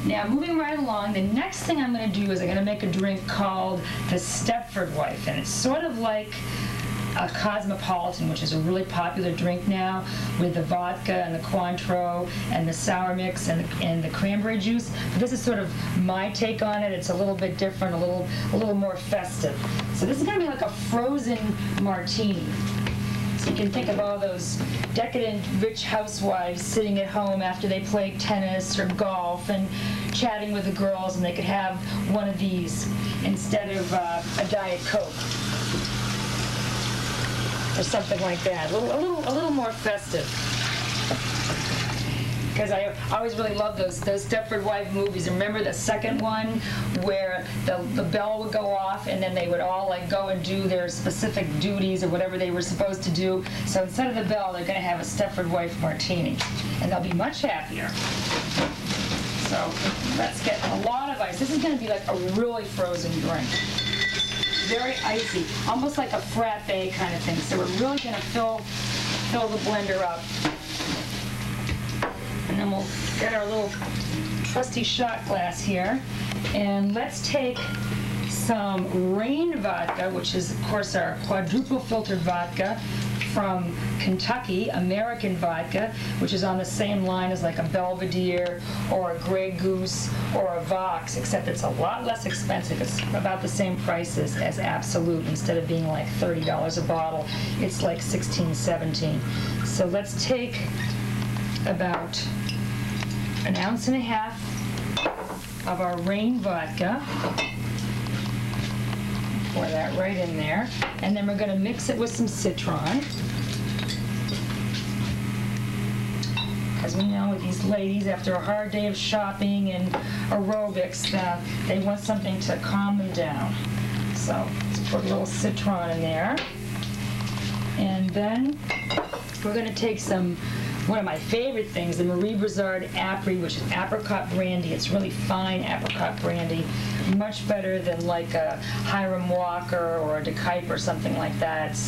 Now, moving right along, the next thing I'm going to do is I'm going to make a drink called the Stepford wife, and it's sort of like a cosmopolitan, which is a really popular drink now, with the vodka and the Cointreau and the sour mix and the cranberry juice. But this is sort of my take on it. It's a little bit different, a little more festive. So this is going to be like a frozen martini. So you can think of all those decadent, rich housewives sitting at home after they play tennis or golf and chatting with the girls, and they could have one of these instead of a Diet Coke or something like that. A little more festive. Because I always really loved those Stepford wife movies. Remember the second one where the bell would go off and then they would all like go and do their specific duties or whatever they were supposed to do. So instead of the bell, they're going to have a Stepford wife martini, and they'll be much happier. So let's get a lot of ice. This is going to be like a really frozen drink. Very icy, almost like a frappe kind of thing. So we're really going to fill the blender up. And then we'll get our little trusty shot glass here. And let's take some Rain vodka, which is, of course, our quadruple filtered vodka from Kentucky, American vodka, which is on the same line as like a Belvedere or a Grey Goose or a Vox, except it's a lot less expensive. It's about the same prices as Absolute. Instead of being like $30 a bottle, it's like $16, $17. So let's take about an ounce and a half of our Rain vodka. Pour that right in there. And then we're going to mix it with some citron. Because we know with these ladies, after a hard day of shopping and aerobics, they want something to calm them down. So let's put a little citron in there. And then we're going to take one of my favorite things, the Marie Brizard Apres, which is apricot brandy. It's really fine apricot brandy, much better than like a Hiram Walker or a De Kuyper or something like that.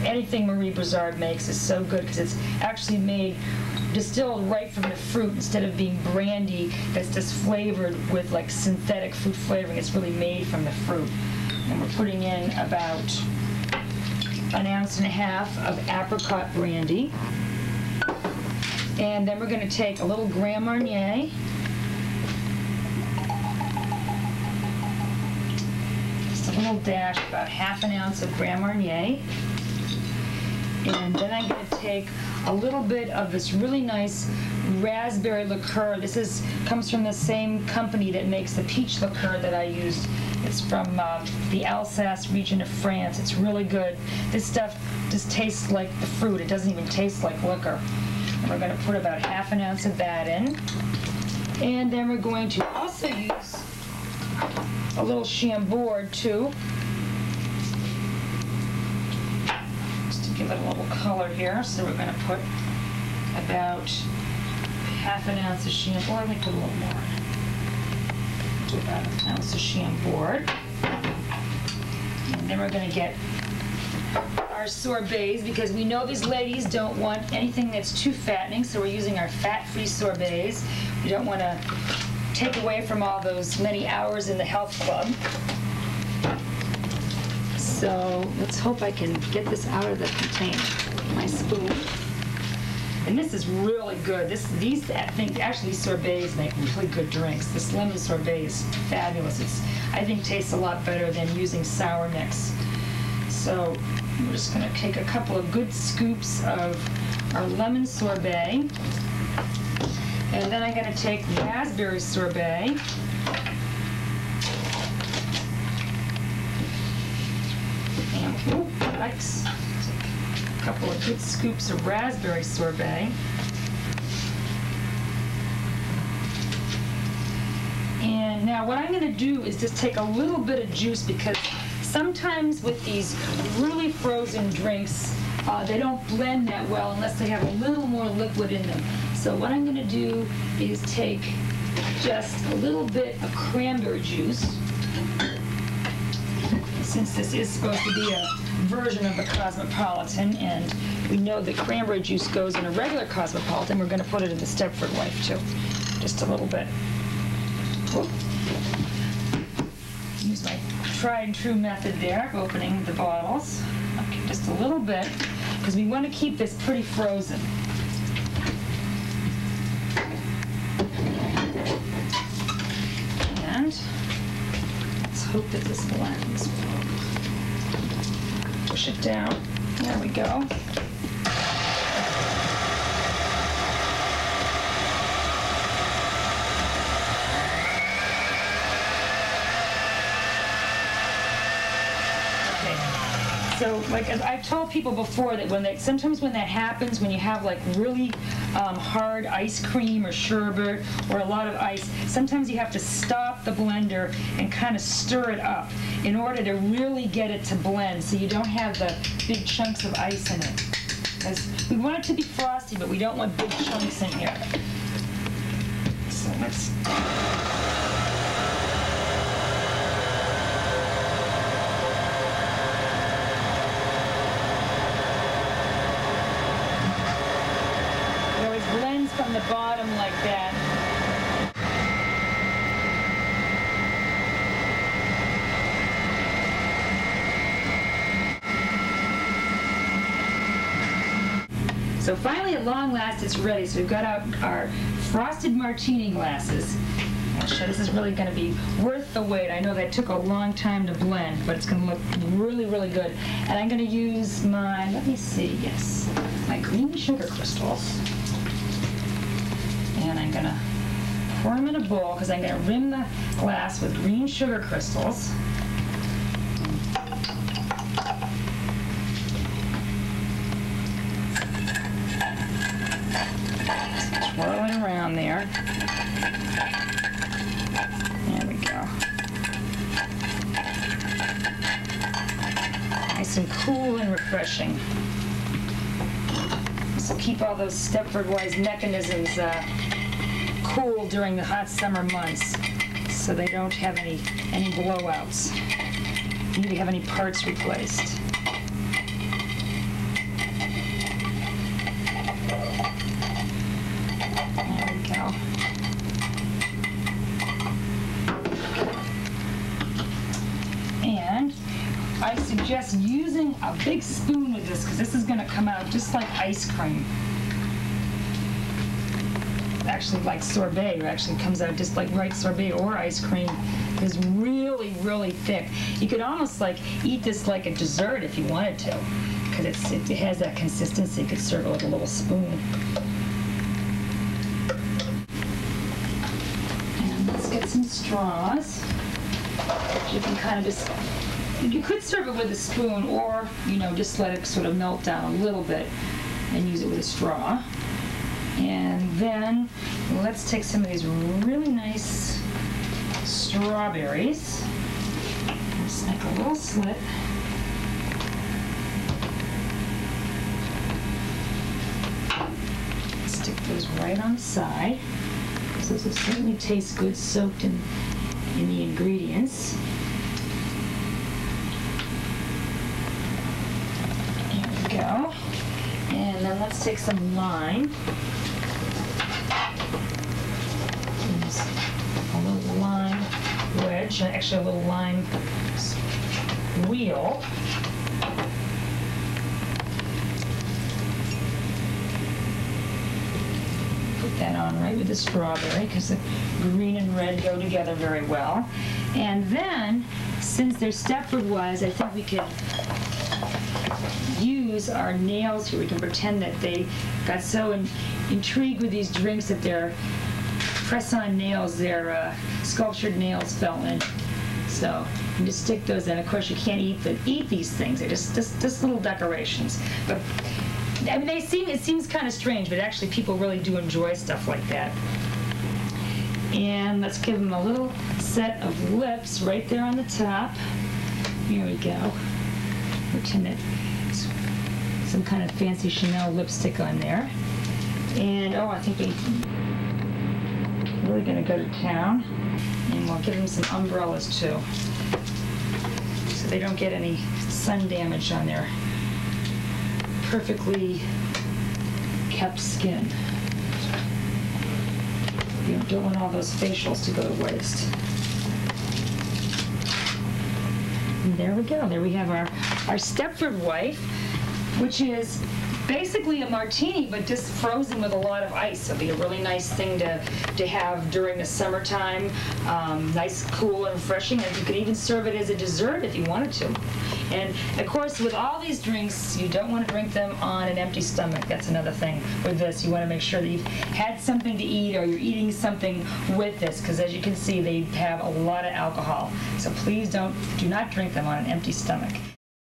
Anything Marie Brizard makes is so good because it's actually distilled right from the fruit instead of being brandy that's just flavored with like synthetic fruit flavoring. It's really made from the fruit. And we're putting in about an ounce and a half of apricot brandy. And then we're going to take a little Grand Marnier. Just a little dash, about half an ounce of Grand Marnier. And then I'm going to take a little bit of this really nice raspberry liqueur. This comes from the same company that makes the peach liqueur that I used. It's from the Alsace region of France. It's really good. This stuff just tastes like the fruit. It doesn't even taste like liquor. And we're going to put about half an ounce of that in. And then we're going to also use a little Chambord too, just to give it a little color here. So we're going to put about half an ounce of Chambord. Let me put a little more. Do about an ounce of Chambord. And then we're going to get our sorbets, because we know these ladies don't want anything that's too fattening, so we're using our fat-free sorbets. We don't want to take away from all those many hours in the health club. So let's hope I can get this out of the container. My spoon. And this is really good. These sorbets make really good drinks. This lemon sorbet is fabulous. I think tastes a lot better than using sour mix. So we're just going to take a couple of good scoops of our lemon sorbet. And then I'm going to take raspberry sorbet. And let's take a couple of good scoops of raspberry sorbet. And now what I'm going to do is just take a little bit of juice, because sometimes with these really frozen drinks, they don't blend that well unless they have a little more liquid in them. So what I'm going to do is take just a little bit of cranberry juice. Since this is supposed to be a version of a cosmopolitan, and we know that cranberry juice goes in a regular cosmopolitan, we're going to put it in the Stepford wife too. Just a little bit. Use my tried and true method there of opening the bottles. Okay, just a little bit, because we want to keep this pretty frozen. And let's hope that this blends. Push it down. There we go. So, like I've told people before, that sometimes when that happens, when you have like really hard ice cream or sherbet or a lot of ice, sometimes you have to stop the blender and kind of stir it up in order to really get it to blend, so you don't have the big chunks of ice in it. Because we want it to be frosty, but we don't want big chunks in here. So let's... blends from the bottom like that. So finally, at long last, it's ready. So we've got out our frosted martini glasses. This is really going to be worth the wait. I know that took a long time to blend, but it's going to look really, really good. And I'm going to use my, let me see, yes, my green sugar crystals. And I'm going to pour them in a bowl, because I'm going to rim the glass with green sugar crystals. Swirl it around there. There we go. Nice and cool and refreshing. This will keep all those Stepford-wise mechanisms cool during the hot summer months, so they don't have any blowouts. Need to have any parts replaced. There we go. And I suggest using a big spoon with this, because this is going to come out just like ice cream. Actually, like sorbet, it actually comes out just like right sorbet or ice cream. It's really, really thick. You could almost like eat this like a dessert if you wanted to, because it has that consistency. You could serve it with a little spoon. And let's get some straws. You can kind of just, you could serve it with a spoon, or, you know, just let it sort of melt down a little bit and use it with a straw. And then let's take some of these really nice strawberries. Just make a little slit. Stick those right on the side. Those will certainly taste good soaked in the ingredients. There we go. And then let's take some lime. A little lime wedge, actually a little lime wheel. Put that on right with the strawberry, because the green and red go together very well. And then, since they're Stepford-wise, I think we could use our nails here. We can pretend that they got so intrigued with these drinks that they're press-on nails, their sculptured nails fell in. So you can just stick those in. Of course, you can't eat these things. They're just little decorations. But I mean, it seems kind of strange, but actually people really do enjoy stuff like that. And let's give them a little set of lips right there on the top. Here we go. Pretend that it's some kind of fancy Chanel lipstick on there. And oh, I think we're really going to go to town. And we'll give them some umbrellas too, so they don't get any sun damage on their perfectly kept skin. You don't want all those facials to go to waste. And there we go. There we have our Stepford wife, which is basically a martini, but just frozen with a lot of ice. It'll be a really nice thing to have during the summertime. Nice, cool, and refreshing. And you could even serve it as a dessert if you wanted to. And of course, with all these drinks, you don't want to drink them on an empty stomach. That's another thing with this. You want to make sure that you've had something to eat, or you're eating something with this, because as you can see, they have a lot of alcohol. So please do not drink them on an empty stomach.